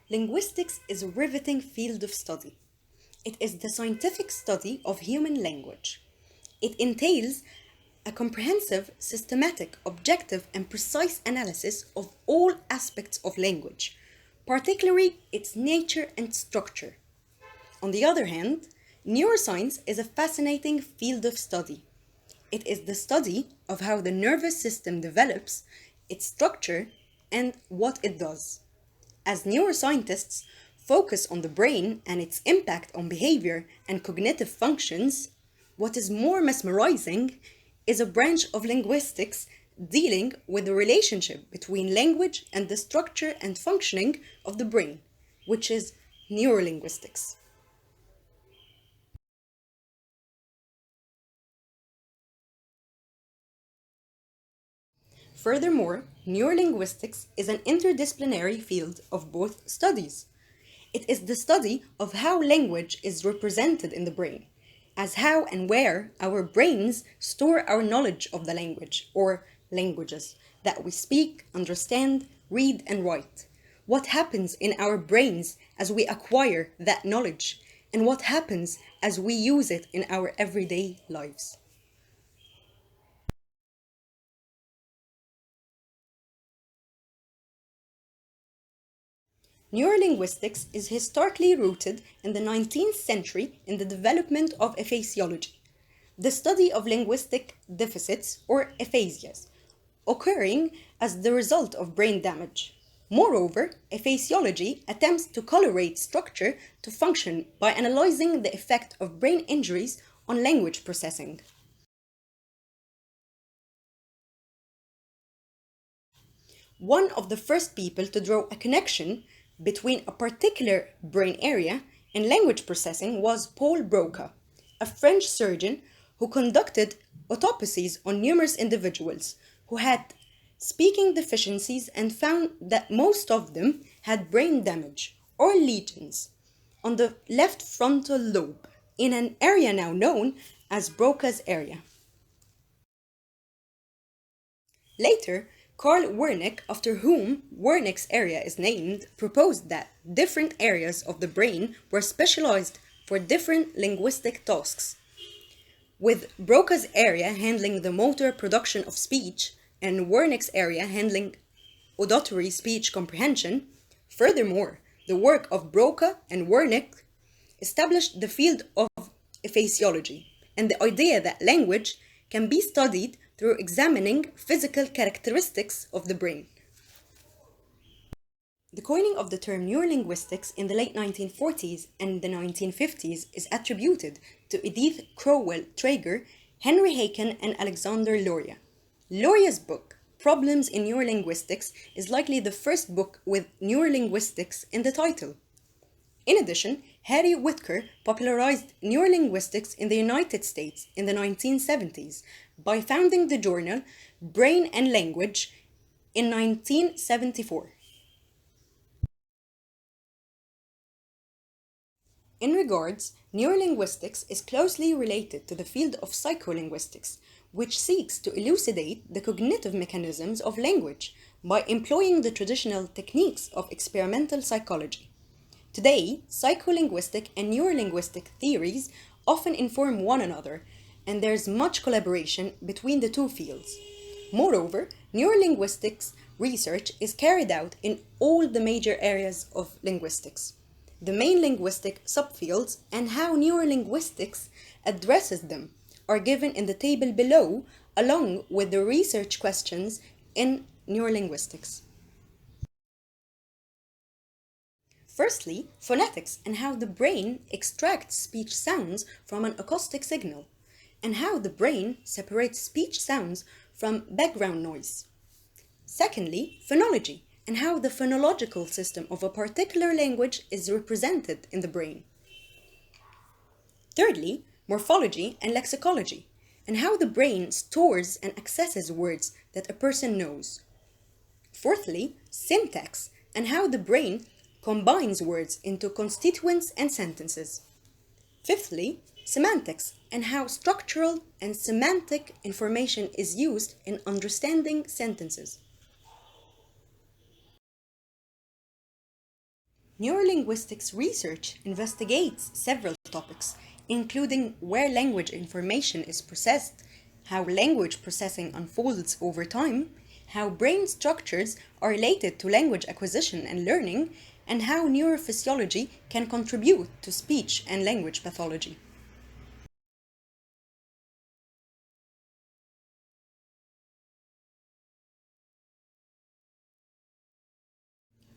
Linguistics is a riveting field of study. It is the scientific study of human language. It entails a comprehensive, systematic, objective, and precise analysis of all aspects of language, particularly its nature and structure. On the other hand, neuroscience is a fascinating field of study. It is the study of how the nervous system develops, its structure, and what it does. As neuroscientists focus on the brain and its impact on behavior and cognitive functions, what is more mesmerizing is a branch of linguistics dealing with the relationship between language and the structure and functioning of the brain, which is neurolinguistics. Furthermore, neurolinguistics is an interdisciplinary field of both studies. It is the study of how language is represented in the brain, as how and where our brains store our knowledge of the language or languages that we speak, understand, read, and write. What happens in our brains as we acquire that knowledge, and what happens as we use it in our everyday lives. Neurolinguistics is historically rooted in the 19th century in the development of aphasiology, the study of linguistic deficits or aphasias, occurring as the result of brain damage. Moreover, aphasiology attempts to correlate structure to function by analyzing the effect of brain injuries on language processing. One of the first people to draw a connection between a particular brain area and language processing was Paul Broca, a French surgeon who conducted autopsies on numerous individuals who had speaking deficiencies and found that most of them had brain damage or lesions on the left frontal lobe in an area now known as Broca's area. Later, Carl Wernicke, after whom Wernicke's area is named, proposed that different areas of the brain were specialized for different linguistic tasks, with Broca's area handling the motor production of speech and Wernicke's area handling auditory speech comprehension. Furthermore, the work of Broca and Wernicke established the field of aphasiology and the idea that language can be studied through examining physical characteristics of the brain. The coining of the term neurolinguistics in the late 1940s and the 1950s is attributed to Edith Crowell Traeger, Henry Haken, and Alexander Luria. Luria's book, Problems in Neurolinguistics, is likely the first book with neurolinguistics in the title. In addition, Harry Whitaker popularized neurolinguistics in the United States in the 1970s by founding the journal Brain and Language in 1974. In regards, neurolinguistics is closely related to the field of psycholinguistics, which seeks to elucidate the cognitive mechanisms of language by employing the traditional techniques of experimental psychology. Today, psycholinguistic and neurolinguistic theories often inform one another, and there's much collaboration between the two fields. Moreover, neurolinguistics research is carried out in all the major areas of linguistics, the main linguistic subfields, and how neurolinguistics addresses them are given in the table below, along with the research questions in neurolinguistics. Firstly, phonetics and how the brain extracts speech sounds from an acoustic signal, and how the brain separates speech sounds from background noise. Secondly, phonology and how the phonological system of a particular language is represented in the brain. Thirdly, morphology and lexicology, and how the brain stores and accesses words that a person knows. Fourthly, syntax and how the brain combines words into constituents and sentences. Fifthly, semantics and how structural and semantic information is used in understanding sentences. Neurolinguistics research investigates several topics, including where language information is processed, how language processing unfolds over time, how brain structures are related to language acquisition and learning, and how neurophysiology can contribute to speech and language pathology.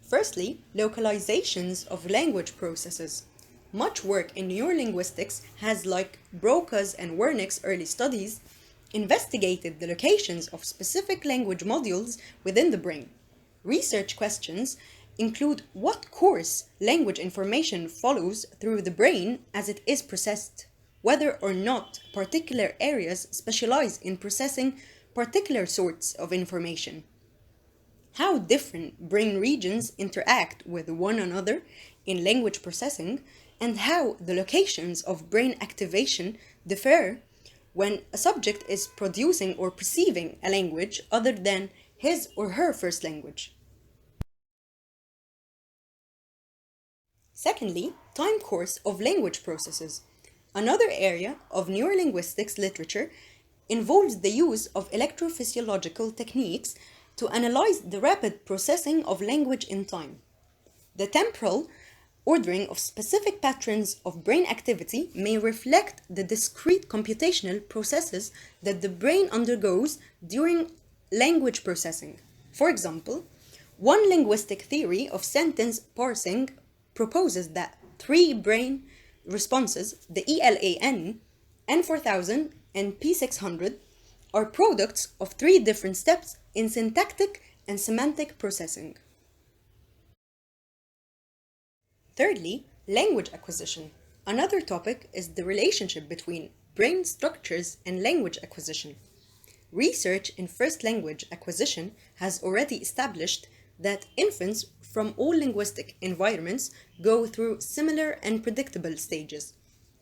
Firstly, localizations of language processes. Much work in neurolinguistics has, like Broca's and Wernick's early studies, investigated the locations of specific language modules within the brain. Research questions include what course language information follows through the brain as it is processed, whether or not particular areas specialize in processing particular sorts of information, how different brain regions interact with one another in language processing, and how the locations of brain activation differ when a subject is producing or perceiving a language other than his or her first language. Secondly, time course of language processes. Another area of neurolinguistics literature involves the use of electrophysiological techniques to analyze the rapid processing of language in time. The temporal ordering of specific patterns of brain activity may reflect the discrete computational processes that the brain undergoes during language processing. For example, one linguistic theory of sentence parsing proposes that three brain responses, the ELAN, N4000, and P600, are products of three different steps in syntactic and semantic processing. Thirdly, language acquisition. Another topic is the relationship between brain structures and language acquisition. Research in first language acquisition has already established that infants from all linguistic environments go through similar and predictable stages,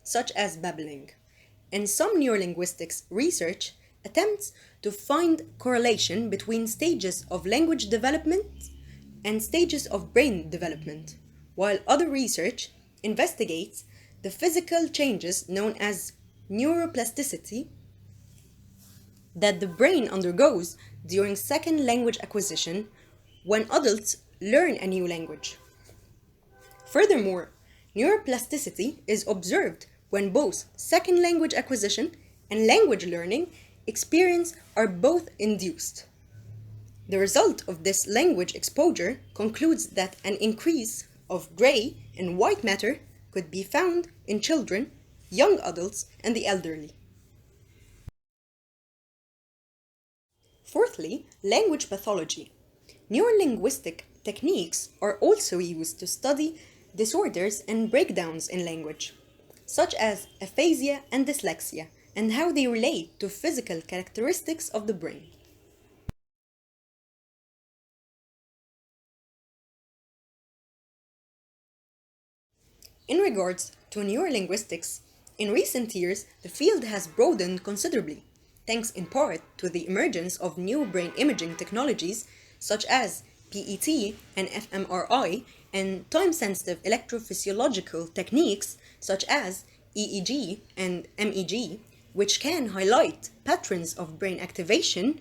such as babbling. And some neurolinguistics research attempts to find correlation between stages of language development and stages of brain development, while other research investigates the physical changes known as neuroplasticity that the brain undergoes during second language acquisition when adults learn a new language. Furthermore, neuroplasticity is observed when both second language acquisition and language learning experience are both induced. The result of this language exposure concludes that an increase of gray and white matter could be found in children, young adults, and the elderly. Fourthly, language pathology. Neurolinguistic techniques are also used to study disorders and breakdowns in language, such as aphasia and dyslexia, and how they relate to physical characteristics of the brain. In regards to neurolinguistics, in recent years, the field has broadened considerably, thanks in part to the emergence of new brain imaging technologies such as PET and fMRI, and time-sensitive electrophysiological techniques such as EEG and MEG, which can highlight patterns of brain activation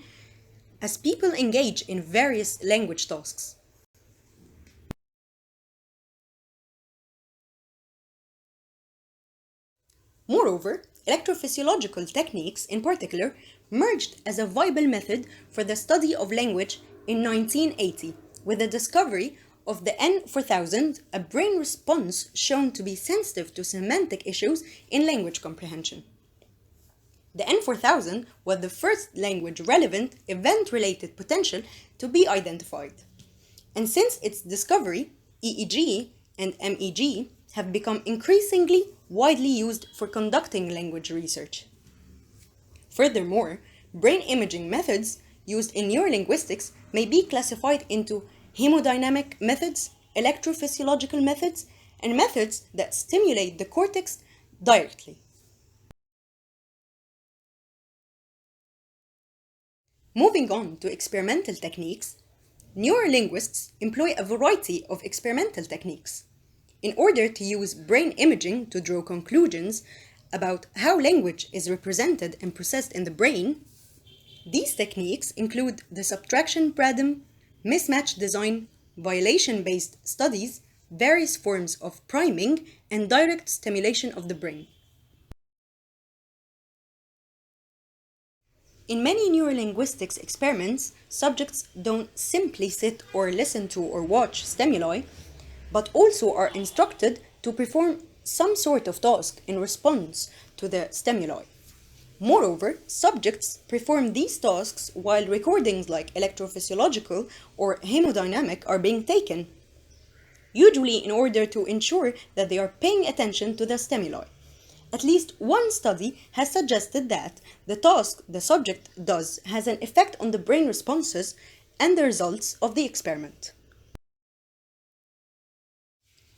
as people engage in various language tasks. Moreover, electrophysiological techniques in particular emerged as a viable method for the study of language in 1980 with the discovery of the N4000, a brain response shown to be sensitive to semantic issues in language comprehension. The N4000 was the first language-relevant event-related potential to be identified. And since its discovery, EEG and MEG have become increasingly widely used for conducting language research. Furthermore, brain imaging methods used in neurolinguistics may be classified into hemodynamic methods, electrophysiological methods, and methods that stimulate the cortex directly. Moving on to experimental techniques, neurolinguists employ a variety of experimental techniques. In order to use brain imaging to draw conclusions about how language is represented and processed in the brain, these techniques include the subtraction paradigm, mismatch design, violation-based studies, various forms of priming, and direct stimulation of the brain. In many neurolinguistics experiments, subjects don't simply sit or listen to or watch stimuli, but also are instructed to perform some sort of task in response to the stimuli. Moreover, subjects perform these tasks while recordings like electrophysiological or hemodynamic are being taken, usually in order to ensure that they are paying attention to the stimuli. At least one study has suggested that the task the subject does has an effect on the brain responses and the results of the experiment.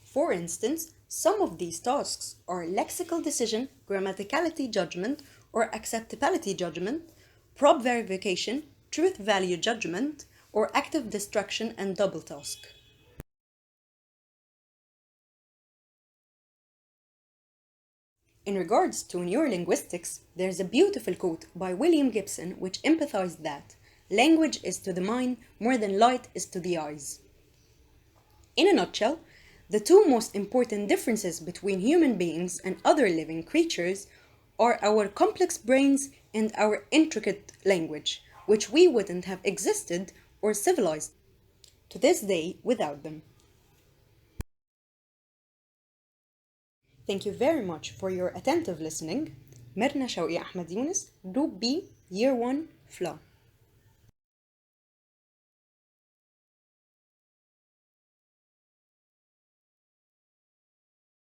For instance, some of these tasks are lexical decision, grammaticality judgment or acceptability judgment, prob verification, truth value judgment, or active distraction and double task. In regards to neurolinguistics, there's a beautiful quote by William Gibson which emphasized that language is to the mind more than light is to the eyes. In a nutshell, the two most important differences between human beings and other living creatures are our complex brains and our intricate language, which we wouldn't have existed or civilized to this day without them. Thank you very much for your attentive listening. Mirna Shawqi Ahmed Yunus, Group B, Year 1, FLA.